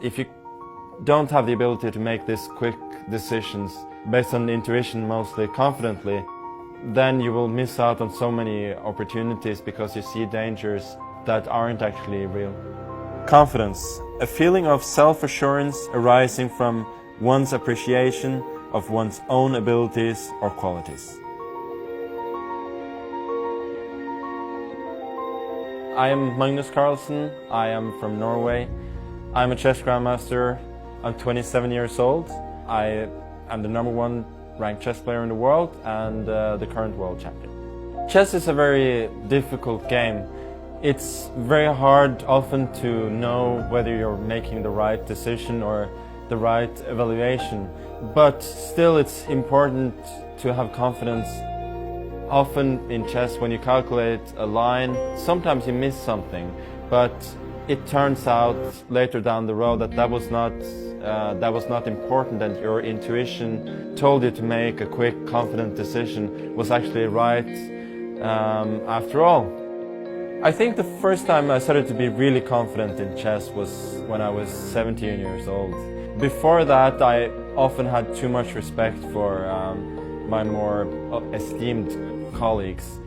If you don't have the ability to make these quick decisions based on intuition, mostly confidently, then you will miss out on so many opportunities because you see dangers that aren't actually real. Confidence, a feeling of self-assurance arising from one's appreciation of one's own abilities or qualities. I am Magnus Carlsen. I am from Norway. I'm a chess grandmaster. I'm 27 years old. I am the #1 ranked chess player in the world and the current world champion. Chess is a very difficult game. It's very hard often to know whether you're making the right decision or the right evaluation, but still it's important to have confidence. Often in chess, when you calculate a line, sometimes you miss something, but it turns out later down the road that that was not important, and your intuition told you to make a quick, confident decision was actually right after all. I think the first time I started to be really confident in chess was when I was 17 years old. Before that, I often had too much respect for my more esteemed colleagues.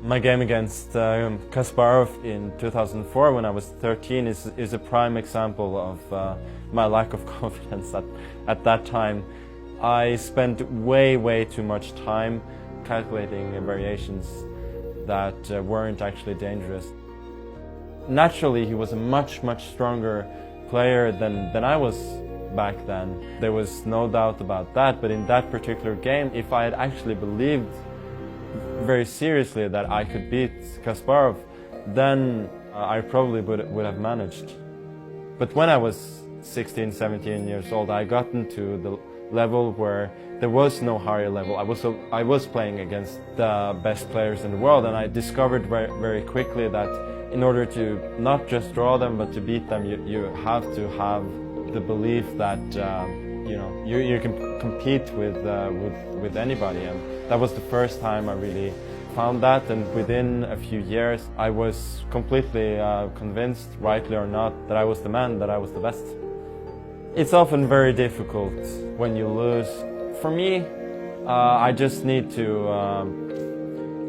My game against Kasparov in 2004 when I was 13 is a prime example of my lack of confidence at that time. I spent way too much time calculating variations that weren't actually dangerous. Naturally, he was a much stronger player than I was back then. There was no doubt about that, but in that particular game, if I had actually believed very seriously that I could beat Kasparov, then I probably would have managed. But when I was 16, 17 years old, I got into the level where there was no higher level. I was playing against the best players in the world, and I discovered very quickly that in order to not just draw them but to beat them, you have to have the belief that you can compete with anybody, and that was the first time I really found that. And within a few years, I was completely convinced, rightly or not, that I was the man, that I was the best. It's often very difficult when you lose. For me, I just need to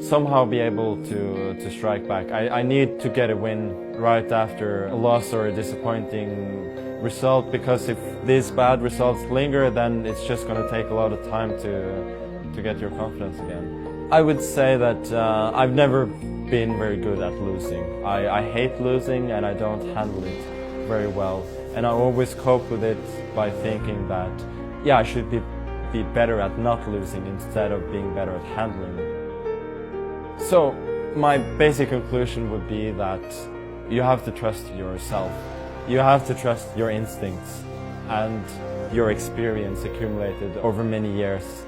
somehow be able to strike back. I need to get a win right after a loss or a disappointing result, because if these bad results linger, then it's just going to take a lot of time to get your confidence again. I would say that I've never been very good at losing. I hate losing, and I don't handle it very well. And I always cope with it by thinking that, yeah, I should be better at not losing instead of being better at handling it. So my basic conclusion would be that you have to trust yourself. You have to trust your instincts and your experience accumulated over many years.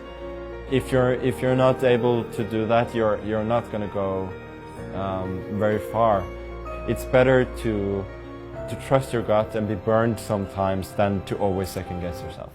If you're not able to do that, you're not going to go very far. It's better to trust your gut and be burned sometimes than to always second guess yourself.